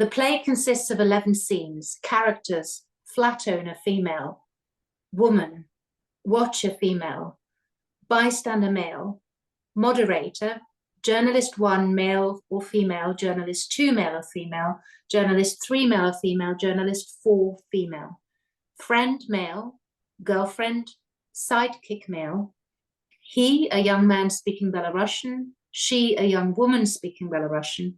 The play consists of 11 scenes, characters, flat owner female, woman, watcher female, bystander male, moderator, journalist 1 male or female, journalist 2 male or female, journalist 3 male or female, journalist 4 female, friend male, girlfriend, sidekick male, he, a young man speaking Belarusian, she, a young woman speaking Belarusian,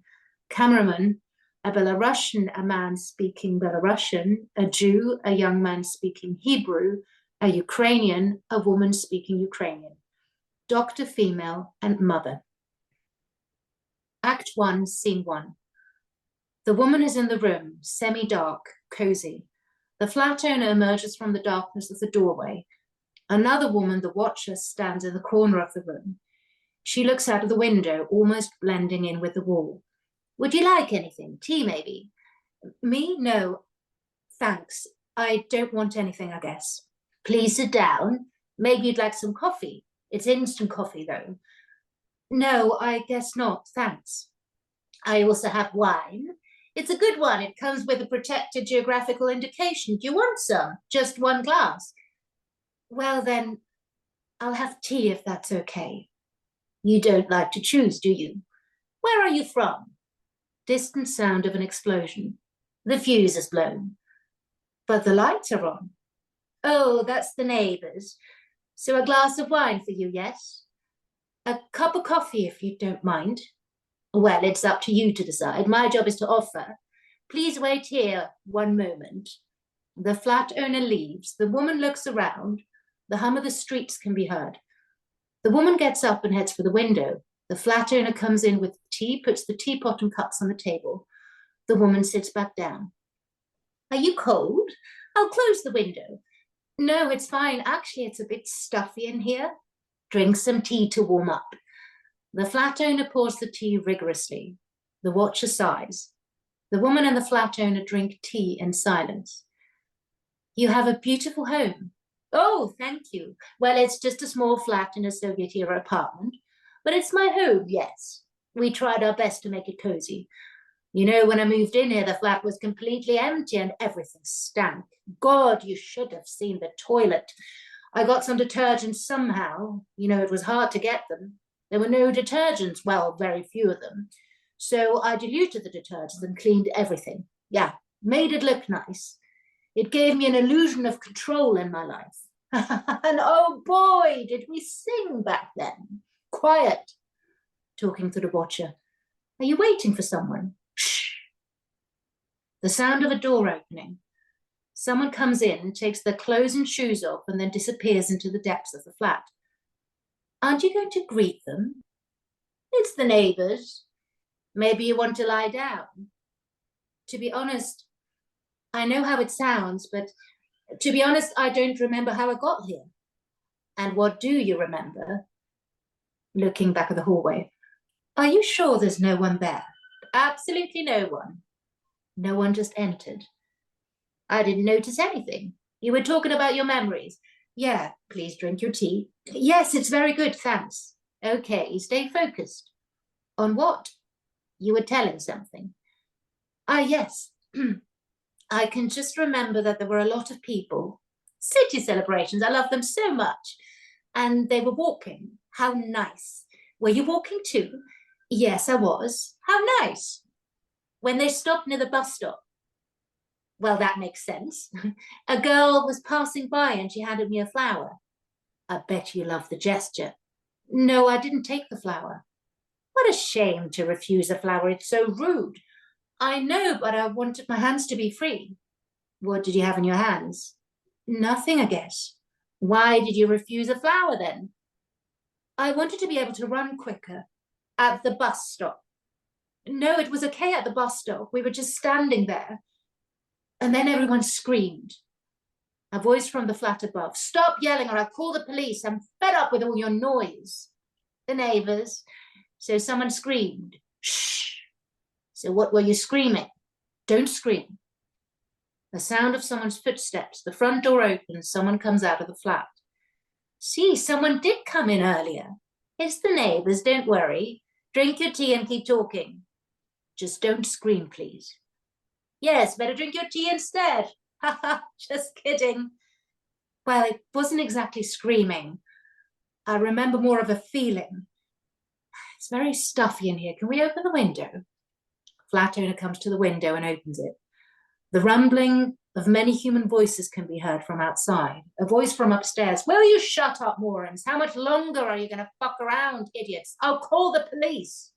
cameraman, a Belarusian, a man speaking Belarusian, a Jew, a young man speaking Hebrew, a Ukrainian, a woman speaking Ukrainian, doctor female, and mother. Act 1, Scene 1. The woman is in the room, semi-dark, cozy. The flat owner emerges from the darkness of the doorway. Another woman, the watcher, stands in the corner of the room. She looks out of the window, almost blending in with the wall. Would you like anything? Tea, maybe? Me? No. Thanks. I don't want anything, I guess. Please sit down. Maybe you'd like some coffee. It's instant coffee, though. No, I guess not, thanks. I also have wine. It's a good one. It comes with a protected geographical indication. Do you want some? Just one glass? Well, then, I'll have tea if that's okay. You don't like to choose, do you? Where are you from? Distant sound of an explosion. The fuse is blown. But the lights are on. Oh, that's the neighbours. So a glass of wine for you, yes? A cup of coffee, if you don't mind. Well, it's up to you to decide. My job is to offer. Please wait here 1 moment. The flat owner leaves. The woman looks around. The hum of the streets can be heard. The woman gets up and heads for the window. The flat owner comes in with tea, puts the teapot and cups on the table. The woman sits back down. Are you cold? I'll close the window. No, it's fine. Actually, it's a bit stuffy in here. Drink some tea to warm up. The flat owner pours the tea rigorously. The watcher sighs. The woman and the flat owner drink tea in silence. You have a beautiful home. Oh, thank you. Well, it's just a small flat in a Soviet-era apartment. But it's my home, yes. We tried our best to make it cozy. You know, when I moved in here, the flat was completely empty and everything stank. God, you should have seen the toilet. I got some detergents somehow. You know, it was hard to get them. There were no detergents, well, very few of them. So I diluted the detergents and cleaned everything. Yeah, made it look nice. It gave me an illusion of control in my life. And oh boy, did we sing back then. Quiet. Talking to the watcher. Are you waiting for someone? Shh. The sound of a door opening. Someone comes in, takes their clothes and shoes off, and then disappears into the depths of the flat. Aren't you going to greet them? It's the neighbours. Maybe you want to lie down. To be honest, I know how it sounds, but to be honest, I don't remember how I got here. And what do you remember? Looking back at the hallway. Are you sure there's no one there? Absolutely no one. No one just entered. I didn't notice anything. You were talking about your memories. Yeah, please drink your tea. Yes, it's very good, thanks. Okay, stay focused. On what? You were telling something. Ah, yes. I can just remember that there were a lot of people. City celebrations, I love them so much. And they were walking. How nice. Were you walking too? Yes, I was. How nice. When they stopped near the bus stop. Well, that makes sense. A girl was passing by and she handed me a flower. I bet you love the gesture. No, I didn't take the flower. What a shame to refuse a flower. It's so rude. I know, but I wanted my hands to be free. What did you have in your hands? Nothing, I guess. Why did you refuse a flower then? I wanted to be able to run quicker. At the bus stop. No, it was okay at the bus stop. We were just standing there. And then everyone screamed. A voice from the flat above. Stop yelling or I'll call the police. I'm fed up with all your noise. The neighbours. So someone screamed. Shh. So what were you screaming? Don't scream. The sound of someone's footsteps. The front door opens. Someone comes out of the flat. See, someone did come in earlier. It's the neighbours, don't worry. Drink your tea and keep talking. Just don't scream, please. Yes, better drink your tea instead. Ha ha, just kidding. Well, it wasn't exactly screaming. I remember more of a feeling. It's very stuffy in here. Can we open the window? Flat owner comes to the window and opens it. The rumbling of many human voices can be heard from outside. A voice from upstairs. Will you shut up, morons? How much longer are you going to fuck around, idiots? I'll call the police.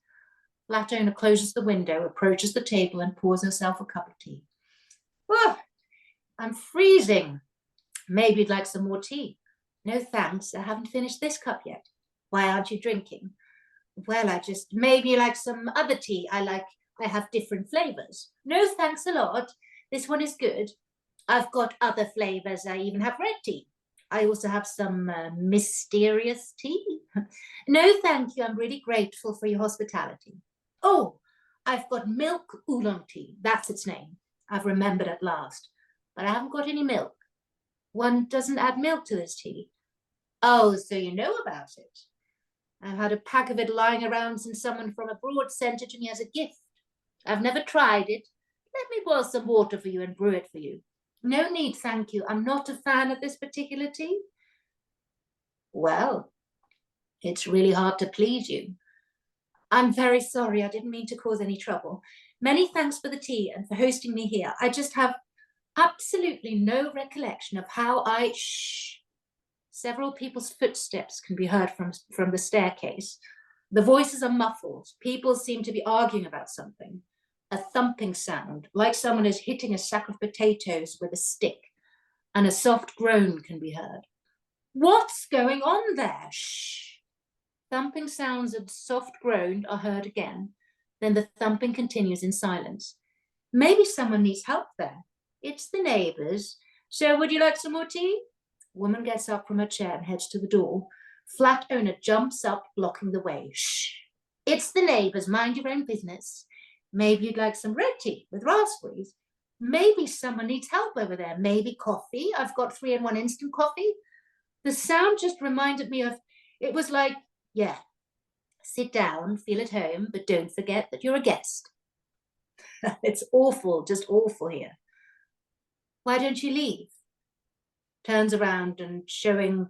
Flat owner closes the window, approaches the table, and pours herself a cup of tea. Oh, I'm freezing. Maybe you'd like some more tea. No thanks, I haven't finished this cup yet. Why aren't you drinking? Well, maybe you like some other tea. I have different flavors. No thanks a lot. This one is good. I've got other flavors. I even have red tea. I also have some mysterious tea. No, thank you. I'm really grateful for your hospitality. Oh, I've got milk oolong tea. That's its name. I've remembered at last. But I haven't got any milk. One doesn't add milk to this tea. Oh, so you know about it. I've had a pack of it lying around since someone from abroad sent it to me as a gift. I've never tried it. Let me boil some water for you and brew it for you. No need, thank you. I'm not a fan of this particular tea. Well, it's really hard to please you. I'm very sorry. I didn't mean to cause any trouble. Many thanks for the tea and for hosting me here. I just have absolutely no recollection of how I... Shh. Several people's footsteps can be heard from the staircase. The voices are muffled. People seem to be arguing about something. A thumping sound, like someone is hitting a sack of potatoes with a stick, and a soft groan can be heard. What's going on there? Shh. Thumping sounds and soft groan are heard again. Then the thumping continues in silence. Maybe someone needs help there. It's the neighbors. So would you like some more tea? Woman gets up from her chair and heads to the door. Flat owner jumps up, blocking the way. Shh. It's the neighbors. Mind your own business. Maybe you'd like some red tea with raspberries. Maybe someone needs help over there. Maybe coffee. I've got 3-in-1 instant coffee. The sound just reminded me of, it was like, yeah, sit down, feel at home, but don't forget that you're a guest. It's awful, just awful here. Why don't you leave? Turns around and showing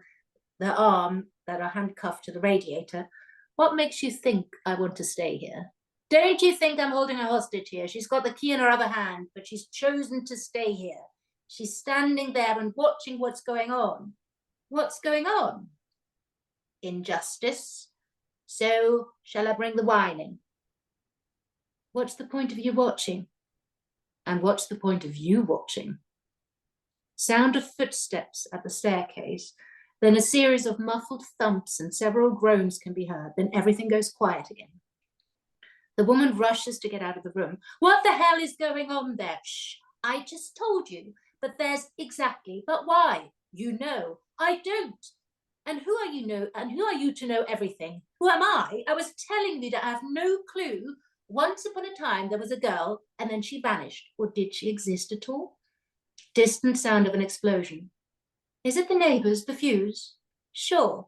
their arm that are handcuffed to the radiator. What makes you think I want to stay here? Don't you think I'm holding her hostage here? She's got the key in her other hand, but she's chosen to stay here. She's standing there and watching what's going on. What's going on? Injustice. So, shall I bring the wine in? What's the point of you watching? And what's the point of you watching? Sound of footsteps at the staircase, then a series of muffled thumps and several groans can be heard, then everything goes quiet again. The woman rushes to get out of the room. What the hell is going on there? Shh, I just told you, but why? You know, I don't. And who are you to know everything? Who am I? I was telling you that I have no clue. Once upon a time, there was a girl, and then she vanished. Or did she exist at all? Distant sound of an explosion. Is it the neighbors, the fuse? Sure.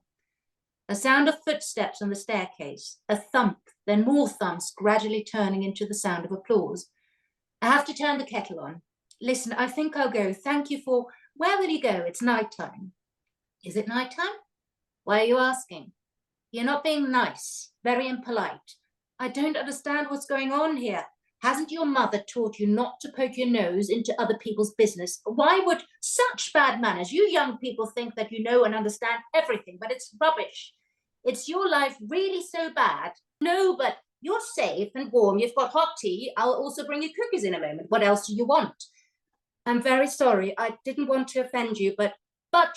A sound of footsteps on the staircase, a thump, then more thumps gradually turning into the sound of applause. I have to turn the kettle on. Listen, I think I'll go. Thank you for... Where will you go? It's nighttime. Is it nighttime? Why are you asking? You're not being nice, very impolite. I don't understand what's going on here. Hasn't your mother taught you not to poke your nose into other people's business? Why would such bad manners? You young people think that you know and understand everything, but it's rubbish. It's your life really so bad? No, but you're safe and warm. You've got hot tea. I'll also bring you cookies in a moment. What else do you want? I'm very sorry. I didn't want to offend you, but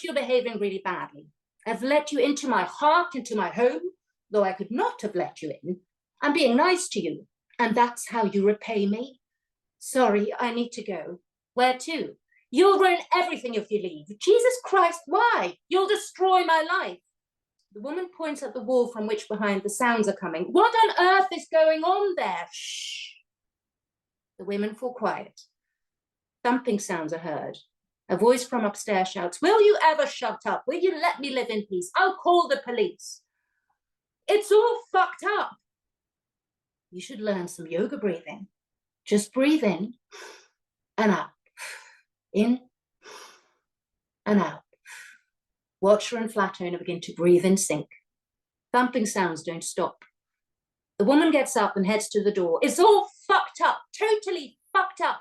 you're behaving really badly. I've let you into my heart, into my home, though I could not have let you in. I'm being nice to you. And that's how you repay me? Sorry, I need to go. Where to? You'll ruin everything if you leave. Jesus Christ, why? You'll destroy my life. The woman points at the wall from which behind the sounds are coming. What on earth is going on there? Shh. The women fall quiet. Thumping sounds are heard. A voice from upstairs shouts, will you ever shut up? Will you let me live in peace? I'll call the police. It's all fucked up. You should learn some yoga breathing. Just breathe in and out. In and out. Watcher and flat owner begin to breathe in sync. Thumping sounds don't stop. The woman gets up and heads to the door. It's all fucked up, totally fucked up.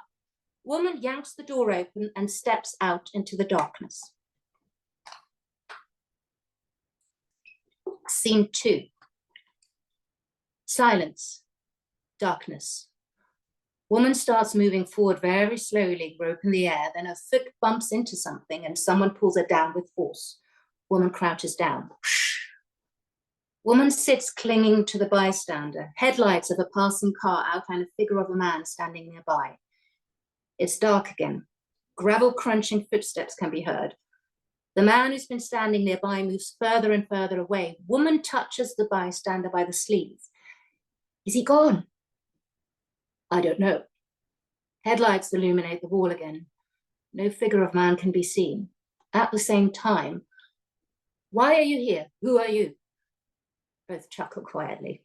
Woman yanks the door open and steps out into the darkness. Scene 2. Silence, darkness. Woman starts moving forward very slowly, rope in the air, then her foot bumps into something and someone pulls her down with force. Woman crouches down. Woman sits clinging to the bystander. Headlights of a passing car outline a figure of a man standing nearby. It's dark again. Gravel crunching footsteps can be heard. The man who's been standing nearby moves further and further away. Woman touches the bystander by the sleeve. Is he gone? I don't know. Headlights illuminate the wall again. No figure of man can be seen. At the same time, why are you here? Who are you? Both chuckle quietly.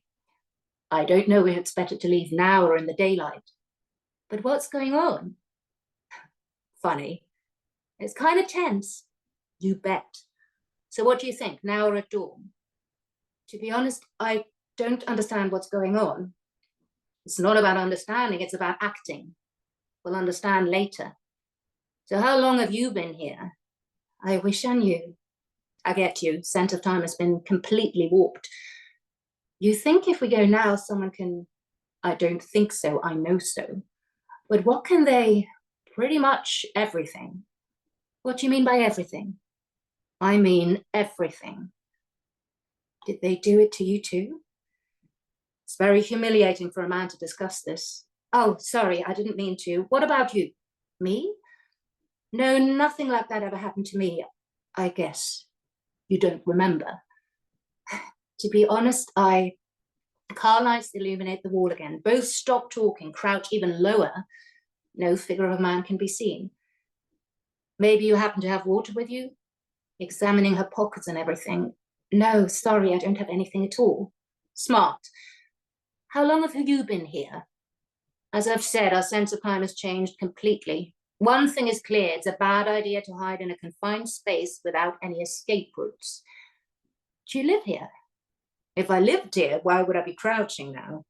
I don't know if it's better to leave now or in the daylight. But what's going on? Funny. It's kind of tense. You bet. So what do you think, now or at dawn? To be honest, I don't understand what's going on. It's not about understanding, it's about acting. We'll understand later. So how long have you been here? I wish I knew. I get you. Sense of time has been completely warped. You think if we go now, someone can... I don't think so, I know so. But what can they... Pretty much everything. What do you mean by everything? I mean everything. Did they do it to you too? It's very humiliating for a man to discuss this. Oh, sorry, I didn't mean to. What about you? Me? No, nothing like that ever happened to me. I guess you don't remember. To be honest, car lights illuminate the wall again. Both stop talking, crouch even lower. No figure of a man can be seen. Maybe you happen to have water with you? Examining her pockets and everything. No, sorry, I don't have anything at all. Smart. How long have you been here? As I've said, our sense of time has changed completely. One thing is clear, it's a bad idea to hide in a confined space without any escape routes. Do you live here? If I lived here, why would I be crouching now?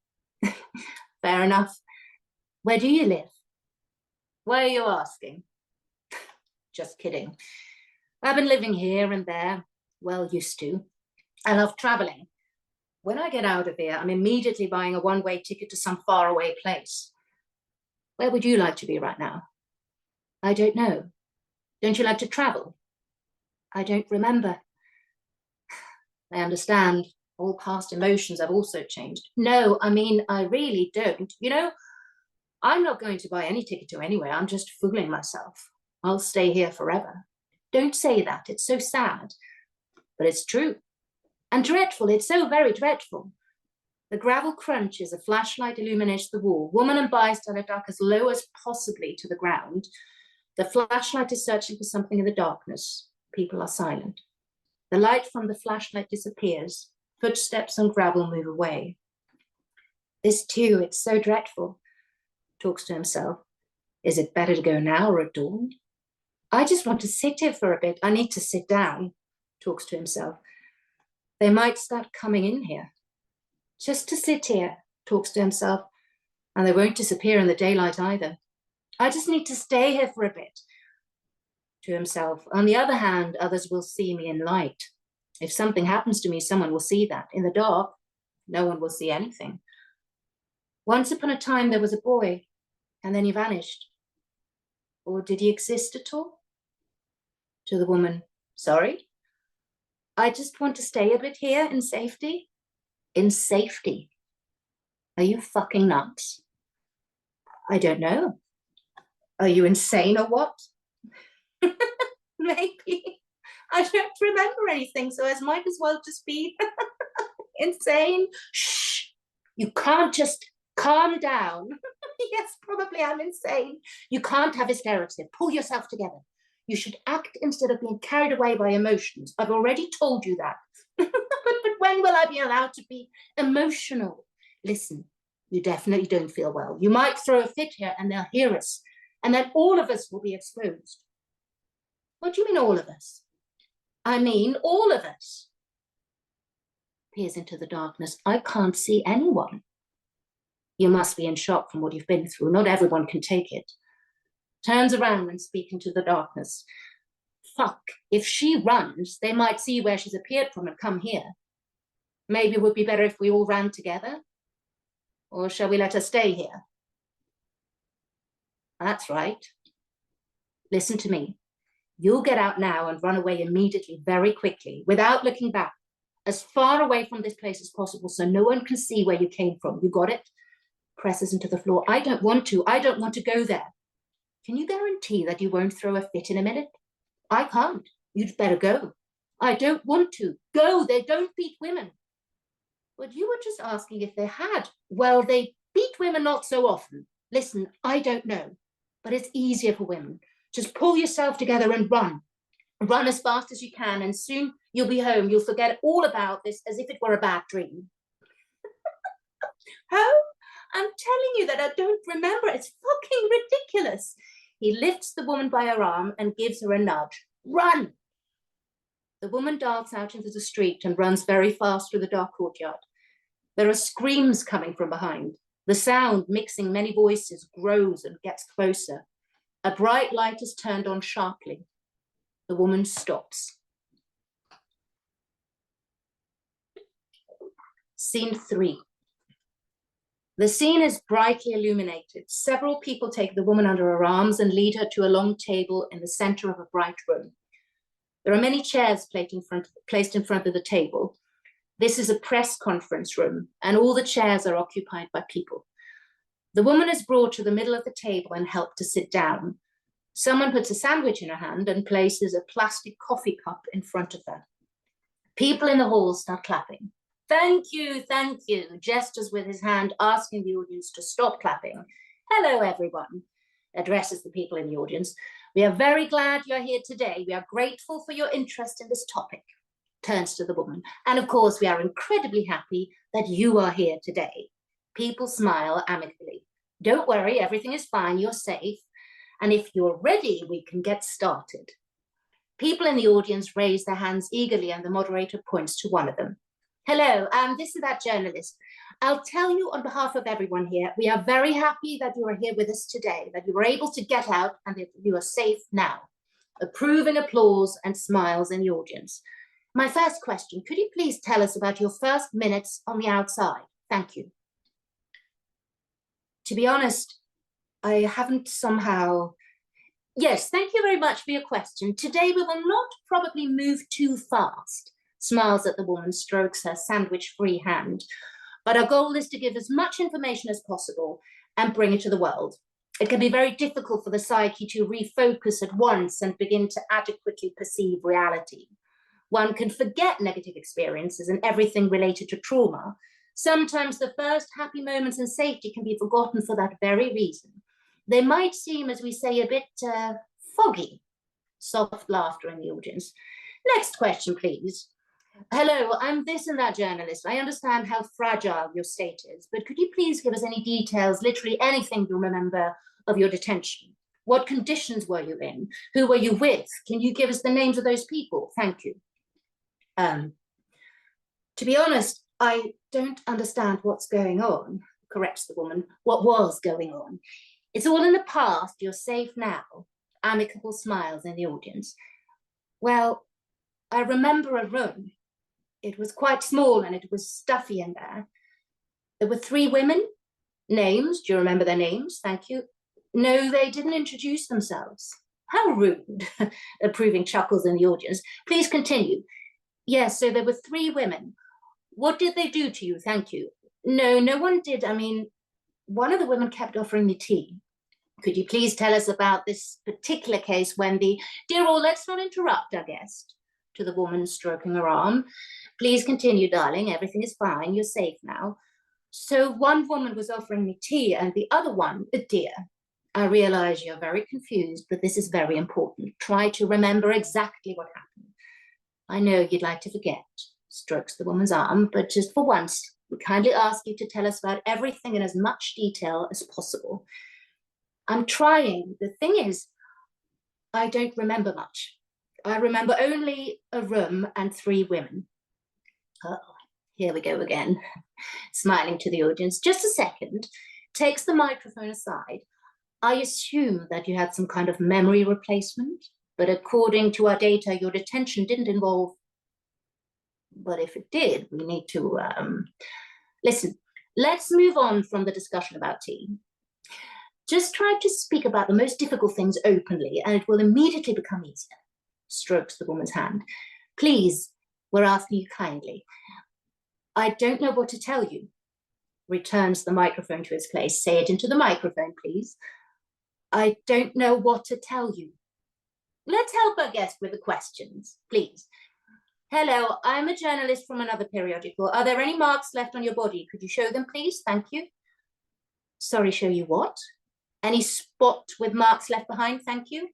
Fair enough. Where do you live? Why are you asking? Just kidding. I've been living here and there, well used to. I love traveling. When I get out of here, I'm immediately buying a one-way ticket to some faraway place. Where would you like to be right now? I don't know. Don't you like to travel? I don't remember. I understand. All past emotions have also changed. No, I mean, I really don't. You know, I'm not going to buy any ticket to anywhere. I'm just fooling myself. I'll stay here forever. Don't say that. It's so sad. But it's true. And dreadful. It's so very dreadful. The gravel crunches. A flashlight illuminates the wall. Woman and bystander duck as low as possibly to the ground. The flashlight is searching for something in the darkness. People are silent. The light from the flashlight disappears. Footsteps on gravel move away. This too, it's so dreadful. Talks to himself. Is it better to go now or at dawn? I just want to sit here for a bit. I need to sit down. Talks to himself. They might start coming in here. Just to sit here. Talks to himself. And they won't disappear in the daylight either. I just need to stay here for a bit. To himself. On the other hand, others will see me in light. If something happens to me, someone will see that. In the dark, no one will see anything. Once upon a time, there was a boy, and then he vanished. Or did he exist at all? To the woman, sorry? I just want to stay a bit here in safety. In safety? Are you fucking nuts? I don't know. Are you insane or what? Maybe. I don't remember anything, so I might as well just be insane. Shh. You can't just calm down. Yes, probably I'm insane. You can't have hysterics here. Pull yourself together. You should act instead of being carried away by emotions. I've already told you that. but when will I be allowed to be emotional? Listen, you definitely don't feel well. You might throw a fit here and they'll hear us. and then all of us will be exposed. What do you mean all of us? I mean all of us. Peers into the darkness. I can't see anyone. You must be in shock from what you've been through. Not everyone can take it. Turns around and speaks into the darkness. Fuck, if she runs, they might see where she's appeared from and come here. Maybe it would be better if we all ran together. Or shall we let her stay here? That's right. Listen to me. You'll get out now and run away immediately, very quickly, without looking back, as far away from this place as possible so no one can see where you came from. You got it? Presses into the floor. I don't want to. I don't want to go there. Can you guarantee that you won't throw a fit in a minute? I can't. You'd better go. I don't want to. Go. They don't beat women. But you were just asking if they had. Well, they beat women not so often. Listen, I don't know, but it's easier for women. Just pull yourself together and run. Run as fast as you can, and soon you'll be home. You'll forget all about this as if it were a bad dream. How? I'm telling you that I don't remember. It's fucking ridiculous. He lifts the woman by her arm and gives her a nudge. Run! The woman darts out into the street and runs very fast through the dark courtyard. There are screams coming from behind. The sound, mixing many voices, grows and gets closer. A bright light is turned on sharply. The woman stops. Scene 3. The scene is brightly illuminated. Several people take the woman under her arms and lead her to a long table in the center of a bright room. There are many chairs placed in front of the table. This is a press conference room, and all the chairs are occupied by people. The woman is brought to the middle of the table and helped to sit down. Someone puts a sandwich in her hand and places a plastic coffee cup in front of her. People in the hall start clapping. Thank you, gestures with his hand, asking the audience to stop clapping. Hello, everyone, addresses the people in the audience. We are very glad you're here today. We are grateful for your interest in this topic. Turns to the woman. And of course, we are incredibly happy that you are here today. People smile amicably. Don't worry, everything is fine, you're safe. And if you're ready, we can get started. People in the audience raise their hands eagerly and the moderator points to one of them. Hello, this is that journalist. I'll tell you on behalf of everyone here, we are very happy that you are here with us today, that you were able to get out and that you are safe now. Approving applause and smiles in the audience. My first question, could you please tell us about your first minutes on the outside? Thank you. To be honest, I haven't somehow... Yes, thank you very much for your question. Today we will not probably move too fast. Smiles at the woman, strokes her sandwich-free hand. But our goal is to give as much information as possible and bring it to the world. It can be very difficult for the psyche to refocus at once and begin to adequately perceive reality. One can forget negative experiences and everything related to trauma. Sometimes the first happy moments in safety can be forgotten for that very reason. They might seem, as we say, a bit foggy. Soft laughter in the audience. Next question, please. Hello, I'm this and that journalist. I understand how fragile your state is, but could you please give us any details, literally anything you remember of your detention? What conditions were you in? Who were you with? Can you give us the names of those people? Thank you. To be honest, I don't understand what's going on, corrects the woman. What was going on? It's all in the past. You're safe now. Amicable smiles in the audience. Well, I remember a room. It was quite small and it was stuffy in there. There were 3 women. Names, do you remember their names? Thank you. No, they didn't introduce themselves. How rude. Approving chuckles in the audience. Please continue. Yes, so there were 3 women. What did they do to you? Thank you. No, no one did. I mean, one of the women kept offering me tea. Could you please tell us about this particular case when the... Dear all, let's not interrupt our guest. To the woman stroking her arm. Please continue, darling. Everything is fine. You're safe now. So one woman was offering me tea and the other one, dear. I realize you're very confused, but this is very important. Try to remember exactly what happened. I know you'd like to forget, strokes the woman's arm, but just for once, we kindly ask you to tell us about everything in as much detail as possible. I'm trying. The thing is, I don't remember much. I remember only a room and 3 women. Oh, here we go again, smiling to the audience. Just a second, takes the microphone aside. I assume that you had some kind of memory replacement, but according to our data, your detention didn't involve. But if it did, we need to listen. Let's move on from the discussion about tea. Just try to speak about the most difficult things openly, and it will immediately become easier. Strokes the woman's hand. Please, we're asking you kindly. I don't know what to tell you. Returns the microphone to its place. Say it into the microphone, please. I don't know what to tell you. Let's help our guest with the questions, please. Hello, I'm a journalist from another periodical. Are there any marks left on your body? Could you show them, please? Thank you. Sorry, show you what? Any spot with marks left behind? Thank you.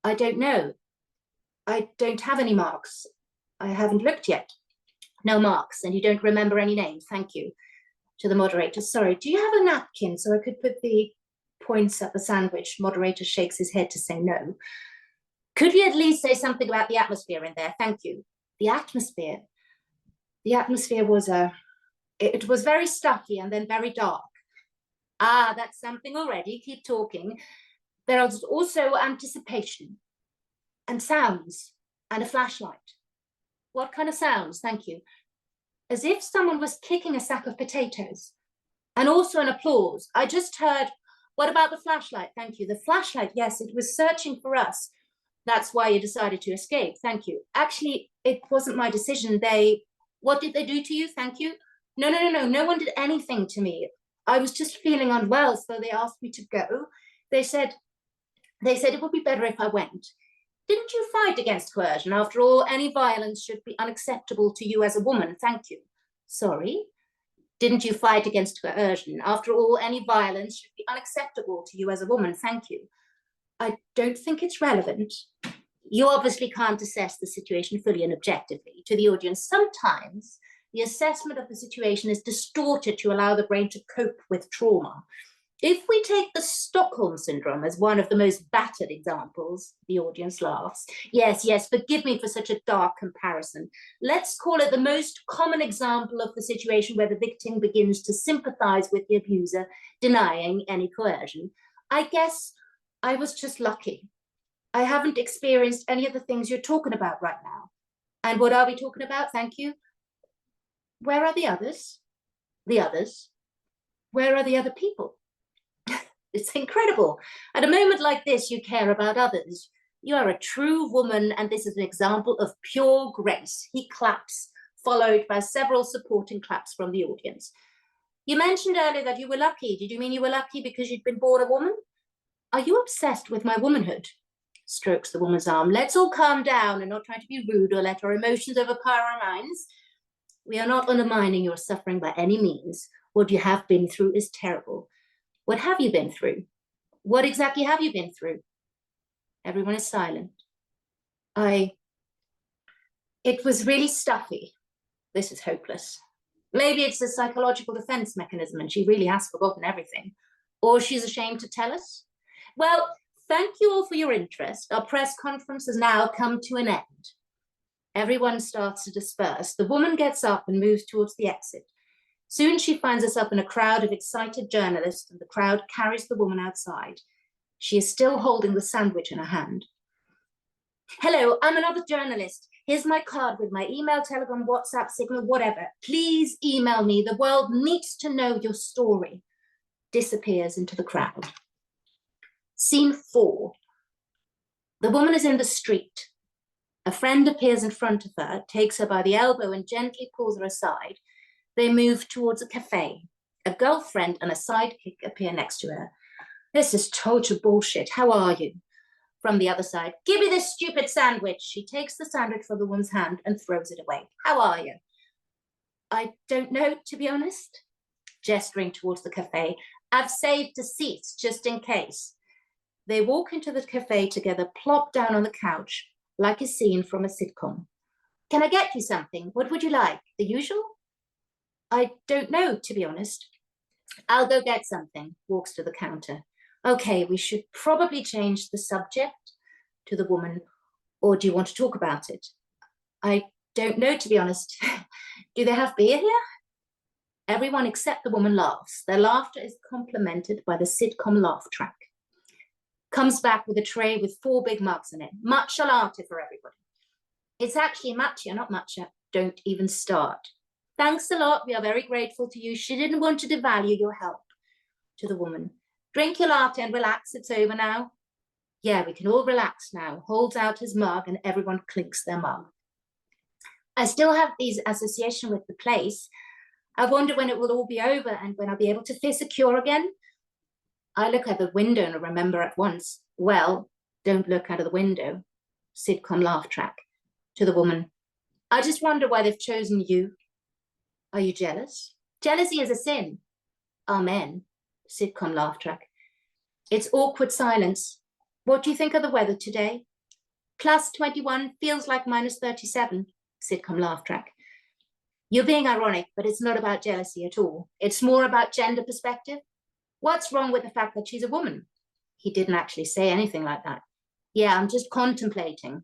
I don't know. I don't have any marks. I haven't looked yet. No marks, and you don't remember any names. Thank you. To the moderator, sorry, do you have a napkin so I could put the points at the sandwich? Moderator shakes his head to say no. Could you at least say something about the atmosphere in there? Thank you. The atmosphere. The atmosphere was it was very stuffy and then very dark. Ah, that's something already. Keep talking. There was also anticipation and sounds and a flashlight. What kind of sounds? Thank you. As if someone was kicking a sack of potatoes. And also an applause. I just heard, what about the flashlight? Thank you. The flashlight, yes, it was searching for us. That's why you decided to escape. Thank you. Actually, it wasn't my decision. What did they do to you? Thank you. No. No one did anything to me. I was just feeling unwell, so they asked me to go. They said it would be better if I went. Didn't you fight against coercion? After all, any violence should be unacceptable to you as a woman. Thank you. Sorry? Didn't you fight against coercion? After all, any violence should be unacceptable to you as a woman. Thank you. I don't think it's relevant. You obviously can't assess the situation fully and objectively. To the audience, sometimes the assessment of the situation is distorted to allow the brain to cope with trauma. If we take the Stockholm Syndrome as one of the most battered examples, the audience laughs. Yes, forgive me for such a dark comparison. Let's call it the most common example of the situation where the victim begins to sympathize with the abuser, denying any coercion. I guess I was just lucky. I haven't experienced any of the things you're talking about right now. And what are we talking about? Thank you. Where are the others? The others? Where are the other people? It's incredible. At a moment like this, you care about others. You are a true woman, and this is an example of pure grace. He claps, followed by several supporting claps from the audience. You mentioned earlier that you were lucky. Did you mean you were lucky because you'd been born a woman? Are you obsessed with my womanhood? Strokes the woman's arm. Let's all calm down and not try to be rude or let our emotions overpower our minds. We are not undermining your suffering by any means. What you have been through is terrible. What have you been through? What exactly have you been through? Everyone is silent. It was really stuffy. This is hopeless. Maybe it's a psychological defense mechanism and she really has forgotten everything. Or she's ashamed to tell us. Well, thank you all for your interest. Our press conference has now come to an end. Everyone starts to disperse. The woman gets up and moves towards the exit. Soon she finds herself in a crowd of excited journalists, and the crowd carries the woman outside. She is still holding the sandwich in her hand. Hello, I'm another journalist. Here's my card with my email, telegram, WhatsApp, Signal, whatever. Please email me. The world needs to know your story. Disappears into the crowd. Scene 4. The woman is in the street. A friend appears in front of her, takes her by the elbow and gently pulls her aside. They move towards a cafe. A girlfriend and a sidekick appear next to her. This is total bullshit. How are you? From the other side, give me this stupid sandwich. She takes the sandwich from the woman's hand and throws it away. How are you? I don't know, to be honest. Gesturing towards the cafe. I've saved the seats just in case. They walk into the cafe together, plop down on the couch, like a scene from a sitcom. Can I get you something? What would you like? The usual? I don't know, to be honest. I'll go get something. Walks to the counter. Okay, we should probably change the subject, to the woman, or do you want to talk about it? I don't know, to be honest. Do they have beer here? Everyone except the woman laughs. Their laughter is complemented by the sitcom laugh track. Comes back with a tray with 4 big mugs in it. Matcha latte for everybody. It's actually matcha, not matcha. Don't even start. Thanks a lot. We are very grateful to you. She didn't want to devalue your help. To the woman. Drink your latte and relax. It's over now. Yeah, we can all relax now. Holds out his mug and everyone clinks their mug. I still have these association with the place. I wonder when it will all be over and when I'll be able to feel secure again. I look out the window and I remember at once. Well, don't look out of the window. Sitcom laugh track. To the woman. I just wonder why they've chosen you. Are you jealous? Jealousy is a sin. Amen. Sitcom laugh track. It's awkward silence. What do you think of the weather today? Plus 21 feels like minus 37. Sitcom laugh track. You're being ironic, but it's not about jealousy at all. It's more about gender perspective. What's wrong with the fact that she's a woman? He didn't actually say anything like that. Yeah, I'm just contemplating.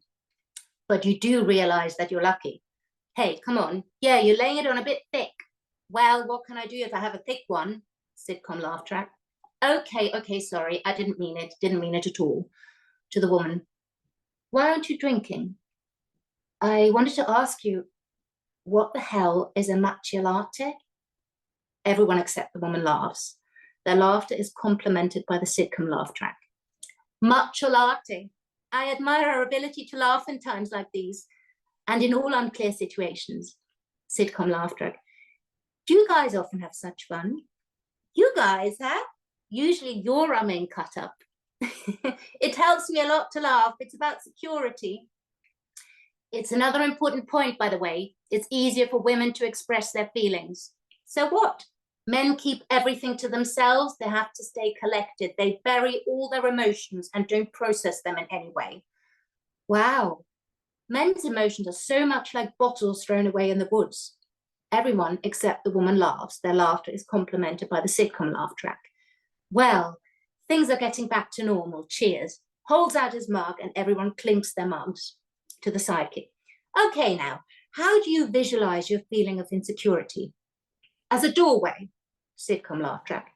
But you do realize that you're lucky. Hey, come on. Yeah, you're laying it on a bit thick. Well, what can I do if I have a thick one? Sitcom laugh track. Okay, sorry. I didn't mean it. Didn't mean it at all. To the woman. Why aren't you drinking? I wanted to ask you, what the hell is a matcha latte? Everyone except the woman laughs. Their laughter is complemented by the sitcom laugh track. Matcha latte. I admire her ability to laugh in times like these and in all unclear situations. Sitcom laugh track. Do you guys often have such fun? You guys, huh? Usually you're our main cut up. It helps me a lot to laugh. It's about security. It's another important point, by the way. It's easier for women to express their feelings. So what? Men keep everything to themselves. They have to stay collected. They bury all their emotions and don't process them in any way. Wow. Men's emotions are so much like bottles thrown away in the woods. Everyone except the woman laughs. Their laughter is complemented by the sitcom laugh track. Well, things are getting back to normal. Cheers. Holds out his mug and everyone clinks their mugs. To the sidekick. Okay, now, how do you visualize your feeling of insecurity? As a doorway. Sitcom laugh track.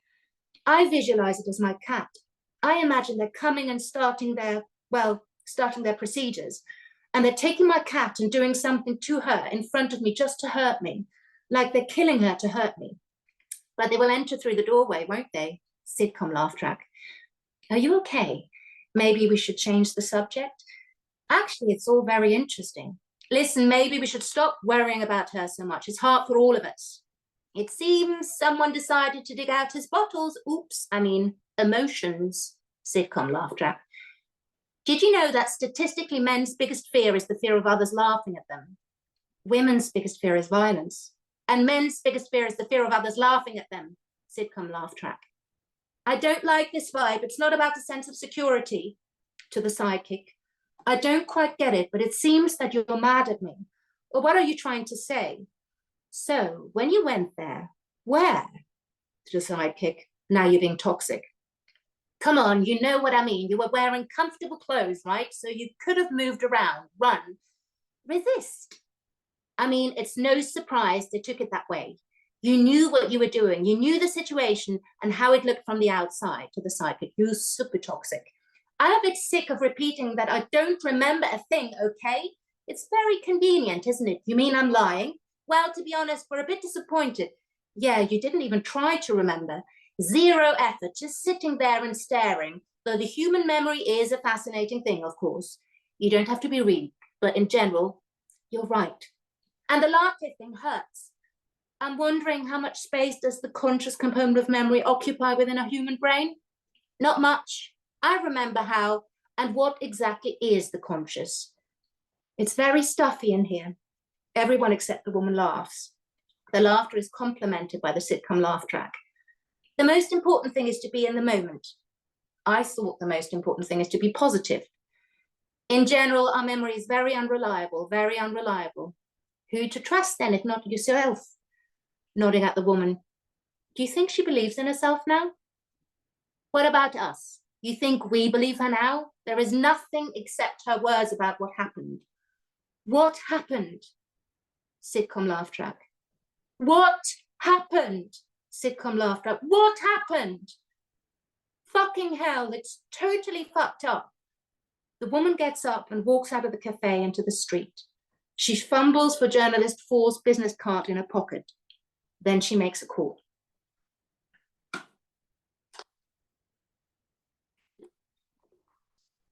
I visualize it as my cat. I imagine they're coming and starting their procedures. And they're taking my cat and doing something to her in front of me just to hurt me. Like they're killing her to hurt me. But they will enter through the doorway, won't they? Sitcom laugh track. Are you okay? Maybe we should change the subject? Actually, it's all very interesting. Listen, maybe we should stop worrying about her so much. It's hard for all of us. It seems someone decided to dig out his bottles. Oops, emotions. Sitcom laugh track. Did you know that statistically men's biggest fear is the fear of others laughing at them? Women's biggest fear is violence. And men's biggest fear is the fear of others laughing at them. Sitcom laugh track. I don't like this vibe. It's not about a sense of security. To the sidekick. I don't quite get it, but it seems that you're mad at me. Or what are you trying to say? So, when you went there, where? To the sidekick. Now you're being toxic. Come on, you know what I mean. You were wearing comfortable clothes, right? So you could have moved around, run, resist. It's no surprise they took it that way. You knew what you were doing. You knew the situation and how it looked from the outside. To the sidekick. You're super toxic. I'm a bit sick of repeating that I don't remember a thing, okay? It's very convenient, isn't it? You mean I'm lying? Well, to be honest, we're a bit disappointed. Yeah, you didn't even try to remember. Zero effort, just sitting there and staring. Though the human memory is a fascinating thing, of course. You don't have to be read, but in general, you're right. And the latte thing hurts. I'm wondering how much space does the conscious component of memory occupy within a human brain? Not much. I remember how and what exactly is the conscious. It's very stuffy in here. Everyone except the woman laughs. The laughter is complemented by the sitcom laugh track. The most important thing is to be in the moment. I thought the most important thing is to be positive. In general, our memory is very unreliable, very unreliable. Who to trust then, if not yourself? Nodding at the woman. Do you think she believes in herself now? What about us? You think we believe her now? There is nothing except her words about what happened. What happened? Sitcom laugh track. What happened? Sitcom laugh track. What happened? Fucking hell, it's totally fucked up. The woman gets up and walks out of the cafe into the street. She fumbles for journalist 4's business card in her pocket. Then she makes a call.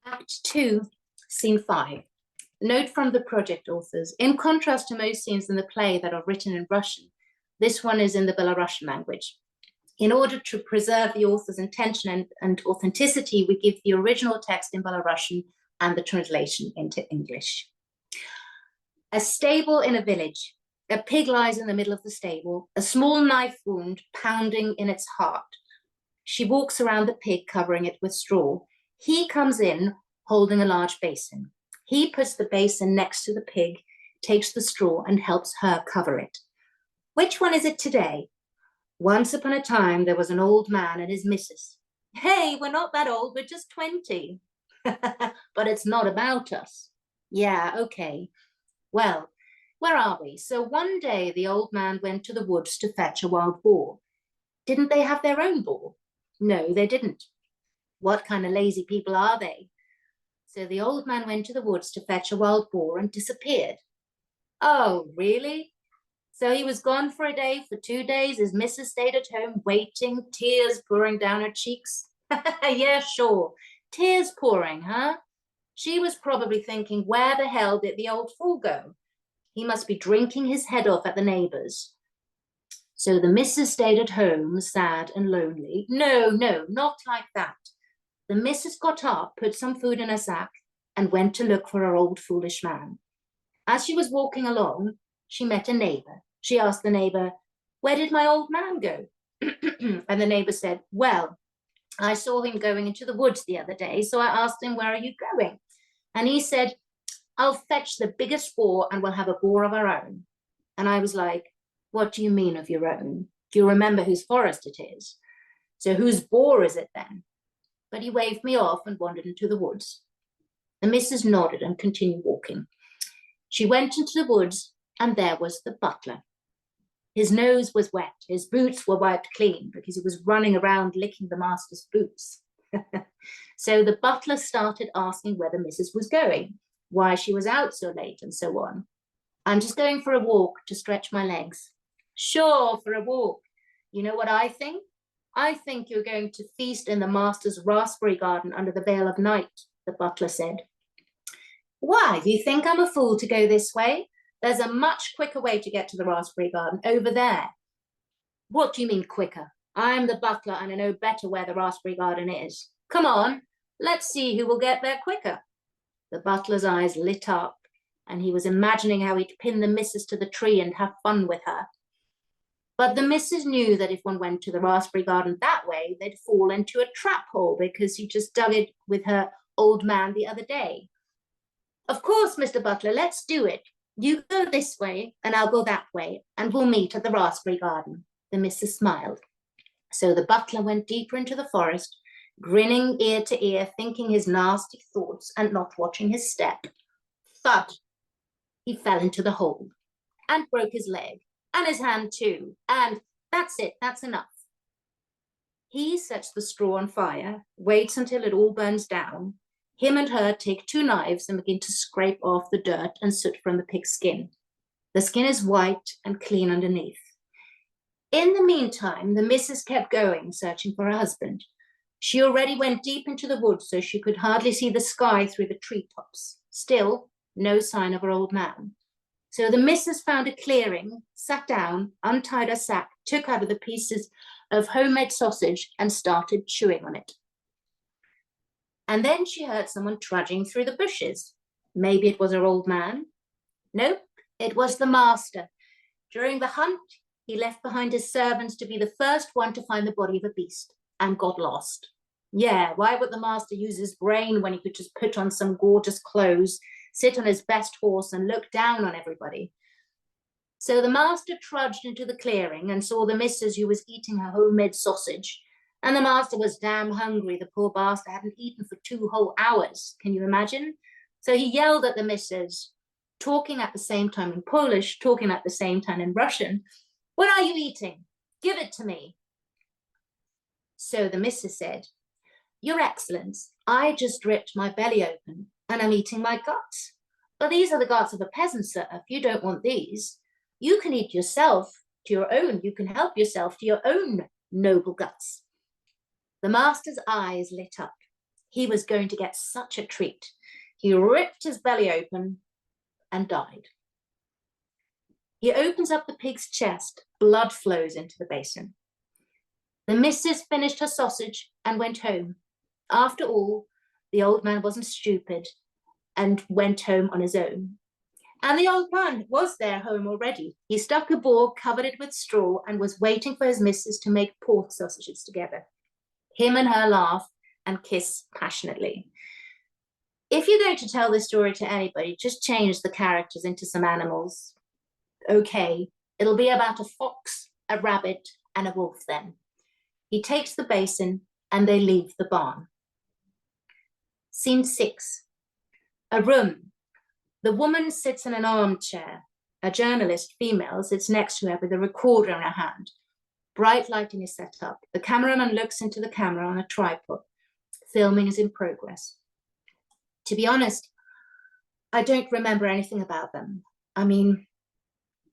Act 2, Scene 5. Note from the project authors, in contrast to most scenes in the play that are written in Russian, this one is in the Belarusian language. In order to preserve the author's intention and authenticity, we give the original text in Belarusian and the translation into English. A stable in a village. A pig lies in the middle of the stable, a small knife wound pounding in its heart. She walks around the pig, covering it with straw. He comes in, holding a large basin. He puts the basin next to the pig, takes the straw, and helps her cover it. Which one is it today? Once upon a time, there was an old man and his missus. Hey, we're not that old, we're just 20. But it's not about us. Yeah, okay. Well, where are we? So one day the old man went to the woods to fetch a wild boar. Didn't they have their own boar? No, they didn't. What kind of lazy people are they? So the old man went to the woods to fetch a wild boar and disappeared. Oh, really? So he was gone for a day, for 2 days. His missus stayed at home waiting, tears pouring down her cheeks. Yeah, sure. Tears pouring, huh? She was probably thinking, where the hell did the old fool go? He must be drinking his head off at the neighbors. So the missus stayed at home, sad and lonely. No, not like that. The missus got up, put some food in her sack, and went to look for her old foolish man. As she was walking along, she met a neighbor. She asked the neighbor, where did my old man go? And the neighbor said, well, I saw him going into the woods the other day, so I asked him, where are you going? And he said, I'll fetch the biggest boar and we'll have a boar of our own. And I was like, what do you mean of your own? Do you remember whose forest it is? So whose boar is it then? But he waved me off and wandered into the woods. The missus nodded and continued walking. She went into the woods and there was the butler. His nose was wet. His boots were wiped clean because he was running around licking the master's boots. So the butler started asking where the missus was going, why she was out so late and so on. I'm just going for a walk to stretch my legs. Sure, for a walk. You know what I think? I think you're going to feast in the master's raspberry garden under the veil of night, the butler said. Why, do you think I'm a fool to go this way? There's a much quicker way to get to the raspberry garden, over there. What do you mean quicker? I'm the butler and I know better where the raspberry garden is. Come on, let's see who will get there quicker. The butler's eyes lit up and he was imagining how he'd pin the missus to the tree and have fun with her. But the missus knew that if one went to the raspberry garden that way, they'd fall into a trap hole because he just dug it with her old man the other day. Of course, Mr. Butler, let's do it. You go this way and I'll go that way and we'll meet at the raspberry garden. The missus smiled. So the butler went deeper into the forest, grinning ear to ear, thinking his nasty thoughts and not watching his step. Thud! He fell into the hole and broke his leg and his hand too. And that's it, that's enough. He sets the straw on fire, waits until it all burns down. Him and her take 2 knives and begin to scrape off the dirt and soot from the pig's skin. The skin is white and clean underneath. In the meantime, the missus kept going, searching for her husband. She already went deep into the woods, so she could hardly see the sky through the treetops. Still, no sign of her old man. So the missus found a clearing, sat down, untied her sack, took out of the pieces of homemade sausage and started chewing on it. And then she heard someone trudging through the bushes. Maybe it was her old man. Nope, it was the master. During the hunt, he left behind his servants to be the first one to find the body of a beast and got lost. Yeah, why would the master use his brain when he could just put on some gorgeous clothes, sit on his best horse and look down on everybody? So the master trudged into the clearing and saw the missus who was eating her homemade sausage And the master was damn hungry. The poor bastard hadn't eaten for 2 whole hours. Can you imagine? So he yelled at the missus, talking at the same time in Polish, talking at the same time in Russian. What are you eating? Give it to me. So the missus said, Your Excellence, I just ripped my belly open and I'm eating my guts. But these are the guts of a peasant, sir. If you don't want these, you can eat yourself to your own. You can help yourself to your own noble guts. The master's eyes lit up. He was going to get such a treat. He ripped his belly open and died. He opens up the pig's chest. Blood flows into the basin. The missus finished her sausage and went home. After all, the old man wasn't stupid and went home on his own. And the old man was there home already. He stuck a ball, covered it with straw, and was waiting for his missus to make pork sausages together. Him and her laugh and kiss passionately. If you're going to tell this story to anybody, just change the characters into some animals. Okay, it'll be about a fox, a rabbit, and a wolf then. He takes the basin and they leave the barn. Scene 6. A room. The woman sits in an armchair. A journalist, female, sits next to her with a recorder in her hand. Bright lighting is set up. The cameraman looks into the camera on a tripod. Filming is in progress. To be honest, I don't remember anything about them. I mean,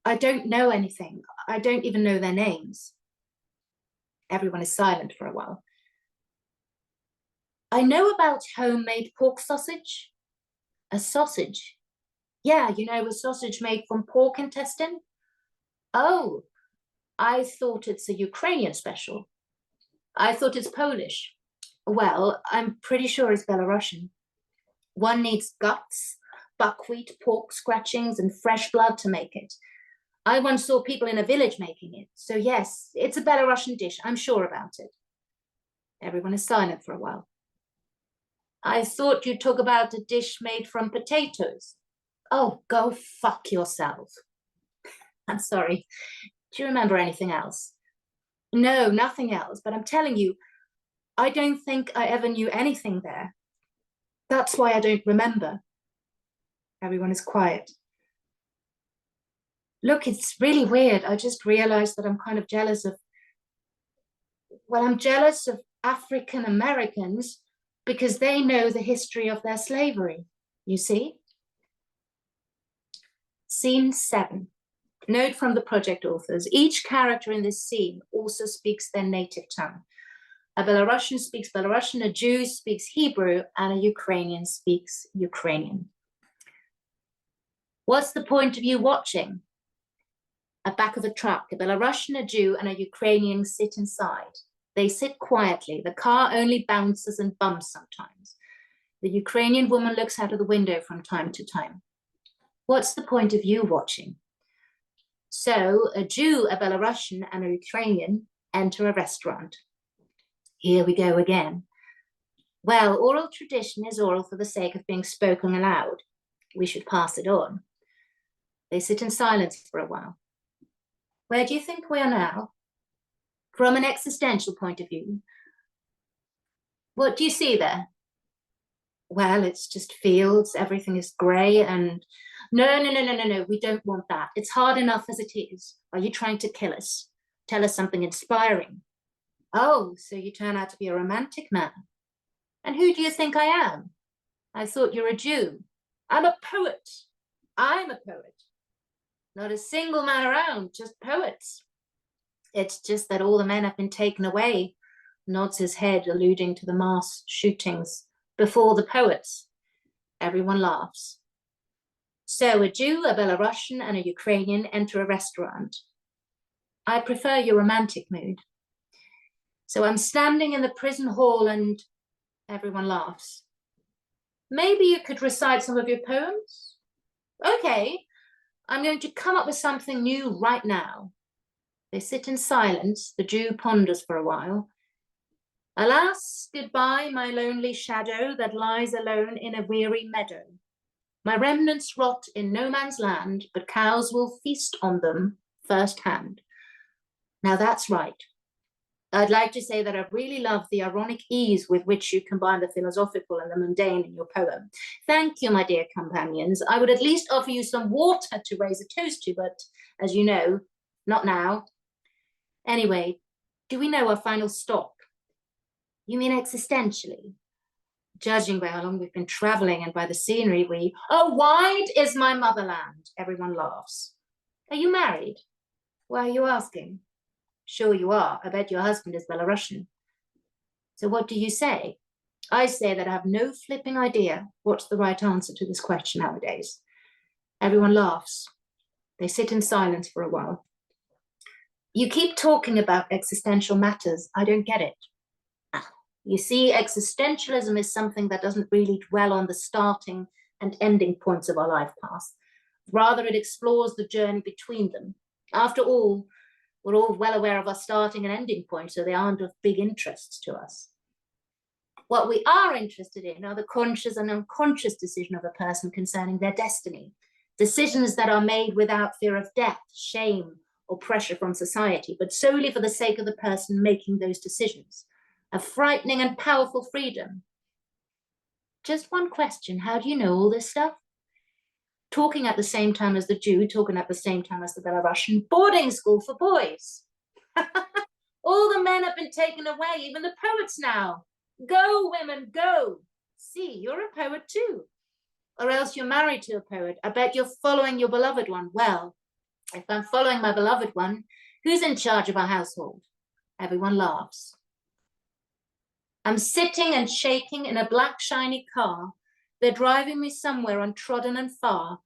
I don't know anything. I don't even know their names. Everyone is silent for a while. I know about homemade pork sausage. A sausage? Yeah, you know, a sausage made from pork intestine? Oh, I thought it's a Ukrainian special. I thought it's Polish. Well, I'm pretty sure it's Belarusian. One needs guts, buckwheat, pork scratchings, and fresh blood to make it. I once saw people in a village making it. So yes, it's a Belarusian dish. I'm sure about it. Everyone is silent for a while. I thought you'd talk about a dish made from potatoes. Oh, go fuck yourself. I'm sorry. Do you remember anything else? No, nothing else. But I'm telling you, I don't think I ever knew anything there. That's why I don't remember. Everyone is quiet. Look, it's really weird. I just realized that I'm kind of jealous of, well, I'm jealous of African Americans because they know the history of their slavery, you see? Scene 7. Note from the project authors. Each character in this scene also speaks their native tongue. A Belarusian speaks Belarusian, a Jew speaks Hebrew, and a Ukrainian speaks Ukrainian. What's the point of you watching? At back of a truck, a Belarusian, a Jew, and a Ukrainian sit inside. They sit quietly. The car only bounces and bumps sometimes. The Ukrainian woman looks out of the window from time to time. What's the point of you watching? So a Jew, a Belarusian, and a Ukrainian enter a restaurant. Here we go again. Well, oral tradition is oral for the sake of being spoken aloud. We should pass it on. They sit in silence for a while. Where do you think we are now? From an existential point of view. What do you see there? Well, it's just fields, everything is grey and... No, we don't want that. It's hard enough as it is. Are you trying to kill us? Tell us something inspiring. Oh, so you turn out to be a romantic man. And who do you think I am? I thought you're a Jew. I'm a poet. I'm a poet. Not a single man around, just poets. It's just that all the men have been taken away, nods his head, alluding to the mass shootings before the poets. Everyone laughs. So a Jew, a Belarusian, and a Ukrainian enter a restaurant. I prefer your romantic mood. So I'm standing in the prison hall and everyone laughs. Maybe you could recite some of your poems? Okay, I'm going to come up with something new right now. They sit in silence. The Jew ponders for a while. Alas, goodbye, my lonely shadow that lies alone in a weary meadow. My remnants rot in no man's land, but cows will feast on them firsthand. Now that's right. I'd like to say that I really love the ironic ease with which you combine the philosophical and the mundane in your poem. Thank you, my dear companions. I would at least offer you some water to raise a toast to, but as you know, not now. Anyway, do we know our final stop? You mean existentially? Judging by how long we've been traveling and by the scenery, oh, wide is my motherland. Everyone laughs. Are you married? Why are you asking? Sure you are. I bet your husband is Belarusian. So what do you say? I say that I have no flipping idea what's the right answer to this question nowadays. Everyone laughs. They sit in silence for a while. You keep talking about existential matters. I don't get it. You see, existentialism is something that doesn't really dwell on the starting and ending points of our life path. Rather, it explores the journey between them. After all, we're all well aware of our starting and ending points, so they aren't of big interest to us. What we are interested in are the conscious and unconscious decision of a person concerning their destiny, decisions that are made without fear of death, shame, or pressure from society, but solely for the sake of the person making those decisions. A frightening and powerful freedom. Just one question, how do you know all this stuff? Talking at the same time as the Jew, talking at the same time as the Belarusian, boarding school for boys. All the men have been taken away, even the poets now. Go, women, go. See, you're a poet too. Or else you're married to a poet. I bet you're following your beloved one. Well, if I'm following my beloved one, who's in charge of our household? Everyone laughs. I'm sitting and shaking in a black, shiny car. They're driving me somewhere untrodden and far.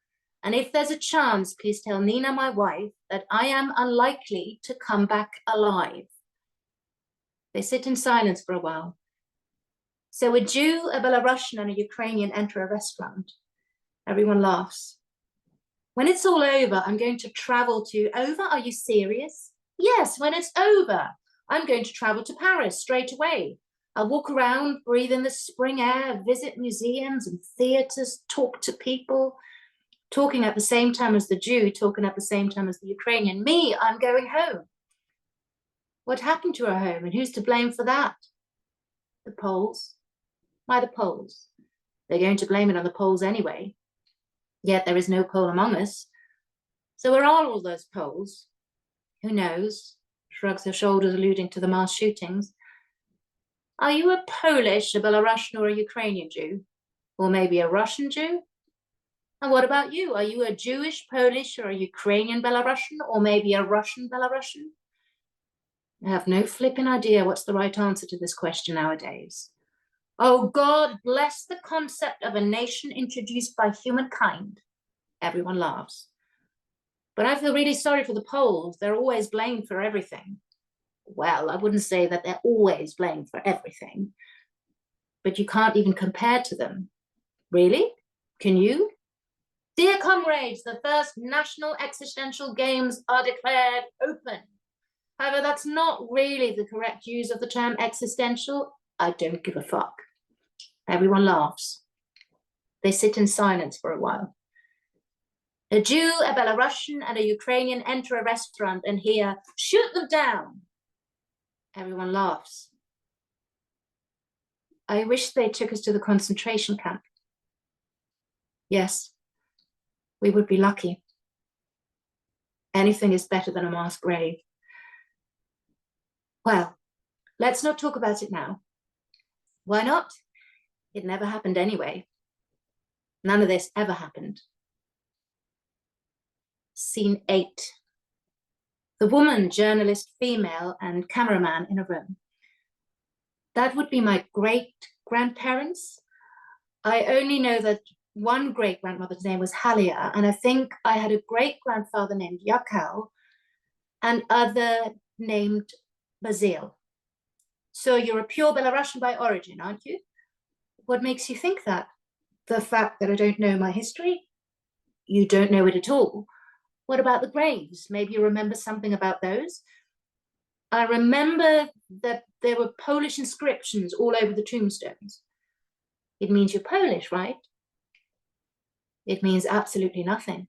And if there's a chance, please tell Nina, my wife, that I am unlikely to come back alive. They sit in silence for a while. So a Jew, a Belarusian, and a Ukrainian enter a restaurant. Everyone laughs. When it's all over, I'm going to travel to... Over? Are you serious? Yes, when it's over, I'm going to travel to Paris straight away. I'll walk around, breathe in the spring air, visit museums and theaters, talk to people, talking at the same time as the Jew, talking at the same time as the Ukrainian. Me, I'm going home. What happened to our home and who's to blame for that? The Poles. Why the Poles? They're going to blame it on the Poles anyway. Yet there is no Pole among us. So where are all those Poles? Who knows? Shrugs her shoulders, alluding to the mass shootings. Are you a Polish, a Belarusian, or a Ukrainian Jew? Or maybe a Russian Jew? And what about you? Are you a Jewish, Polish, or a Ukrainian Belarusian, or maybe a Russian Belarusian? I have no flipping idea what's the right answer to this question nowadays. Oh, God bless the concept of a nation introduced by humankind. Everyone laughs. But I feel really sorry for the Poles. They're always blamed for everything. Well, I wouldn't say that they're always blamed for everything, but you can't even compare to them. Really? Can you? Dear comrades, the first national existential games are declared open. However, that's not really the correct use of the term existential. I don't give a fuck. Everyone laughs. They sit in silence for a while. A Jew, a Belarusian, and a Ukrainian enter a restaurant and hear, shoot them down. Everyone laughs. I wish they took us to the concentration camp. Yes, we would be lucky. Anything is better than a mass grave. Well, let's not talk about it now. Why not? It never happened anyway. None of this ever happened. Scene 8. The woman, journalist, female, and cameraman in a room. That would be my great-grandparents. I only know that one great-grandmother's name was Halia, and I think I had a great-grandfather named Yakov, and other named Basil. So you're a pure Belarusian by origin, aren't you? What makes you think that? The fact that I don't know my history? You don't know it at all. What about the graves? Maybe you remember something about those? I remember that there were Polish inscriptions all over the tombstones. It means you're Polish, right? It means absolutely nothing.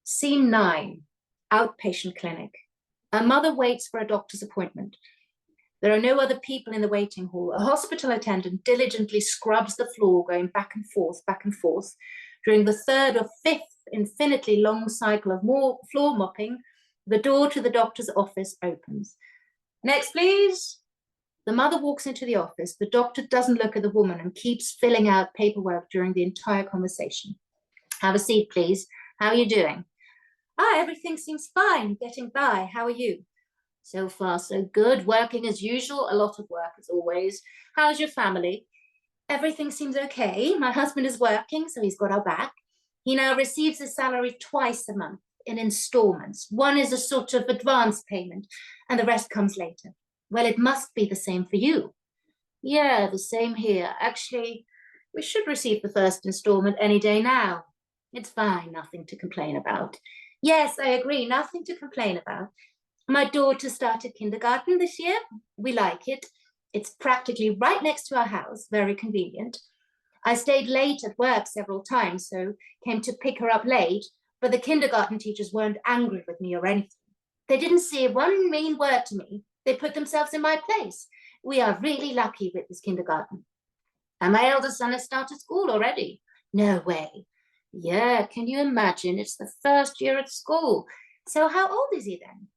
Scene 9, outpatient clinic. A mother waits for a doctor's appointment. There are no other people in the waiting hall. A hospital attendant diligently scrubs the floor, going back and forth. During the third or fifth infinitely long cycle of more floor mopping, the door to the doctor's office opens. Next, please. The mother walks into the office. The doctor doesn't look at the woman and keeps filling out paperwork during the entire conversation. Have a seat, please. How are you doing? Everything seems fine, getting by. How are you? So far, so good. Working as usual, a lot of work as always. How's your family? Everything seems okay. My husband is working, so he's got our back. He now receives his salary twice a month in installments. One is a sort of advance payment, and the rest comes later. Well, it must be the same for you. Yeah, the same here. Actually, we should receive the first installment any day now. It's fine, nothing to complain about. Yes, I agree, nothing to complain about. My daughter started kindergarten this year. We like it. It's practically right next to our house, very convenient. I stayed late at work several times, so came to pick her up late, but the kindergarten teachers weren't angry with me or anything. They didn't say one mean word to me. They put themselves in my place. We are really lucky with this kindergarten. And my eldest son has started school already. No way. Yeah, can you imagine? It's the first year at school. So how old is he then?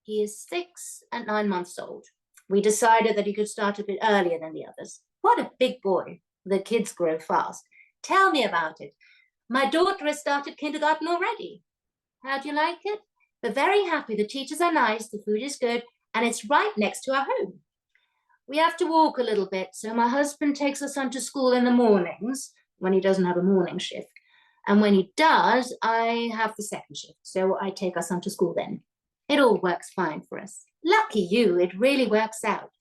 He is 6 and 9 months old. We decided that he could start a bit earlier than the others. What a big boy. The kids grow fast. Tell me about it. My daughter has started kindergarten already. How do you like it? We're very happy. The teachers are nice, the food is good, and it's right next to our home. We have to walk a little bit, so my husband takes us on to school in the mornings when he doesn't have a morning shift. And when he does, I have the second shift, so I take us on to school then. It all works fine for us. Lucky you, it really works out.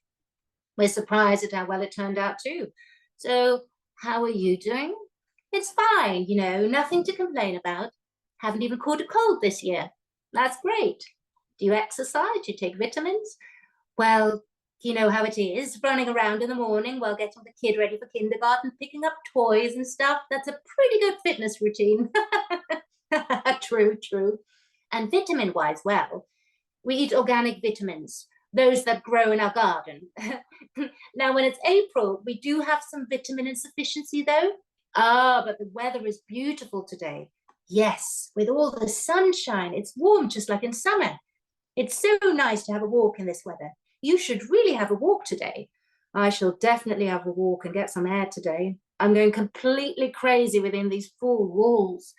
We're surprised at how well it turned out too. So how are you doing? It's fine, nothing to complain about. Haven't even caught a cold this year. That's great. Do you exercise? Do you take vitamins? Well, you know how it is, running around in the morning while getting the kid ready for kindergarten, picking up toys and stuff. That's a pretty good fitness routine. True, true. And vitamin-wise, well, we eat organic vitamins, those that grow in our garden. Now, when it's April, we do have some vitamin insufficiency though. But the weather is beautiful today. Yes, with all the sunshine, it's warm just like in summer. It's so nice to have a walk in this weather. You should really have a walk today. I shall definitely have a walk and get some air today. I'm going completely crazy within these 4 walls.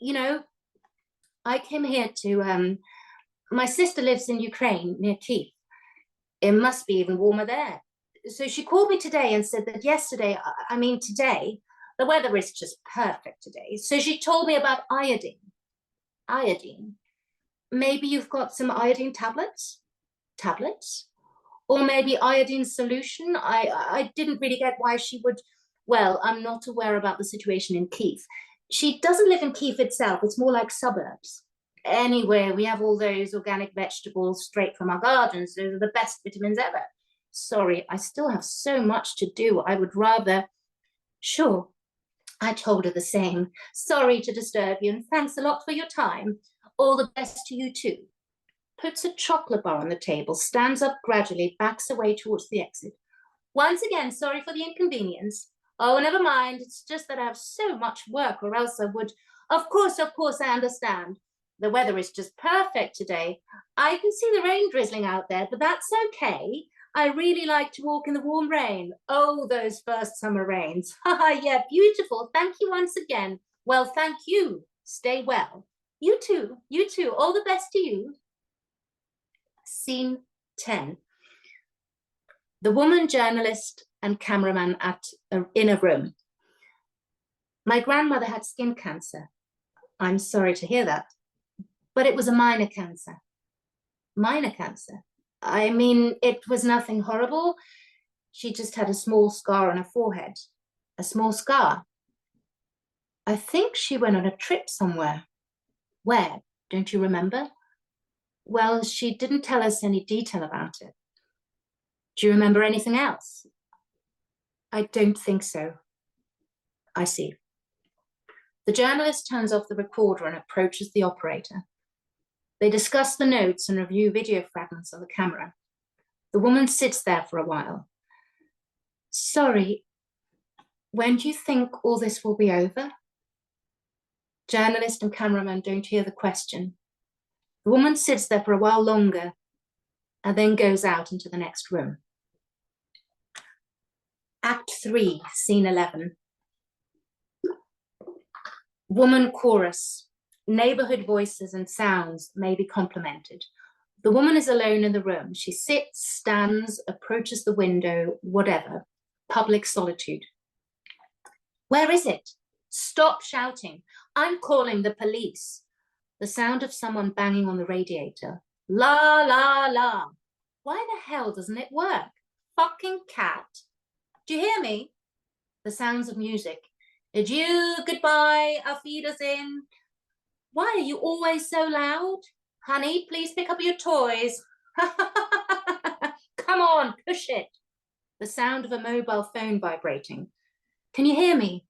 I came here to, my sister lives in Ukraine near Kyiv. It must be even warmer there. So she called me today and said that today, the weather is just perfect today. So she told me about iodine. Iodine. Maybe you've got some iodine tablets? Tablets? Or maybe iodine solution? I didn't really get why she would. Well, I'm not aware about the situation in Kyiv. She doesn't live in Kyiv itself. It's more like suburbs. Anyway, we have all those organic vegetables straight from our gardens. Those are the best vitamins ever. Sorry, I still have so much to do. I would rather. Sure, I told her the same. Sorry to disturb you, and thanks a lot for your time. All the best to you too. Puts a chocolate bar on the table, stands up gradually, backs away towards the exit. Once again, sorry for the inconvenience. Oh, never mind. It's just that I have so much work, or else I would. Of course, I understand. The weather is just perfect today. I can see the rain drizzling out there, but that's okay. I really like to walk in the warm rain. Oh, those first summer rains. Yeah, beautiful. Thank you once again. Well, thank you. Stay well. You too. You too. All the best to you. Scene 10. The woman journalist and cameraman in a room. My grandmother had skin cancer. I'm sorry to hear that. But it was a minor cancer. Minor cancer? I mean, it was nothing horrible. She just had a small scar on her forehead. A small scar. I think she went on a trip somewhere. Where? Don't you remember? Well, she didn't tell us any detail about it. Do you remember anything else? I don't think so. I see. The journalist turns off the recorder and approaches the operator. They discuss the notes and review video fragments on the camera. The woman sits there for a while. Sorry, when do you think all this will be over? Journalist and cameraman don't hear the question. The woman sits there for a while longer and then goes out into the next room. Act 3, scene 11. Woman chorus. Neighborhood voices and sounds may be complemented. The woman is alone in the room. She sits, stands, approaches the window, whatever. Public solitude. Where is it? Stop shouting. I'm calling the police. The sound of someone banging on the radiator. La, la, la. Why the hell doesn't it work? Fucking cat. Do you hear me? The sounds of music. Adieu, goodbye, auf Wiedersehen. Why are you always so loud? Honey, please pick up your toys. Come on, push it. The sound of a mobile phone vibrating. Can you hear me?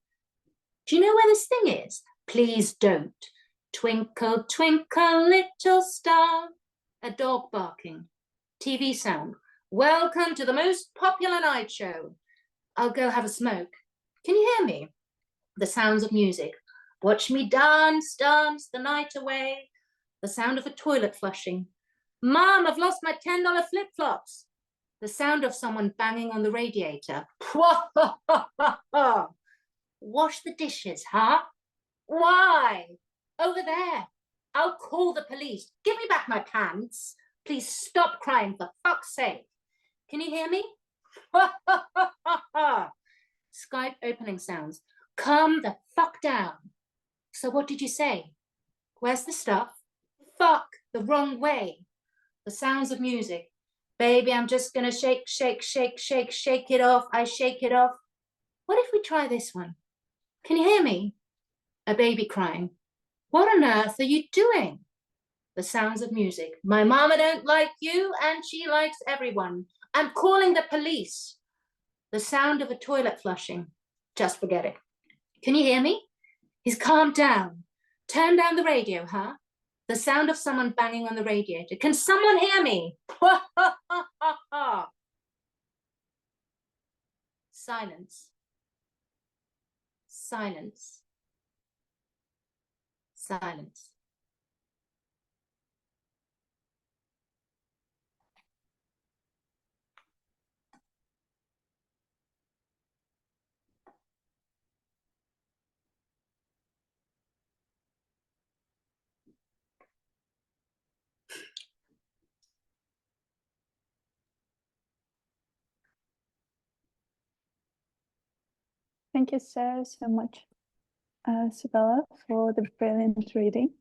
Do you know where this thing is? Please don't. Twinkle, twinkle, little star. A dog barking. TV sound. Welcome to the most popular night show. I'll go have a smoke. Can you hear me? The sounds of music. Watch me dance, dance the night away. The sound of a toilet flushing. Mom, I've lost my $10 flip-flops. The sound of someone banging on the radiator. Wash the dishes, huh? Why? Over there. I'll call the police. Give me back my pants. Please stop crying, for fuck's sake. Can you hear me? Skype opening sounds. Calm the fuck down. So what did you say? Where's the stuff? Fuck, the wrong way. The sounds of music. Baby, I'm just gonna shake, shake, shake, shake, shake it off. I shake it off. What if we try this one? Can you hear me? A baby crying. What on earth are you doing? The sounds of music. My mama don't like you and she likes everyone. I'm calling the police. The sound of a toilet flushing. Just forget it. Can you hear me? He's calmed down. Turn down the radio, huh? The sound of someone banging on the radiator. Can someone hear me? Silence. Silence. Silence. Thank you so much, Sibylla, for the brilliant reading.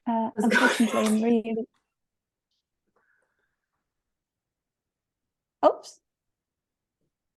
Unfortunately, I'm really... Oops.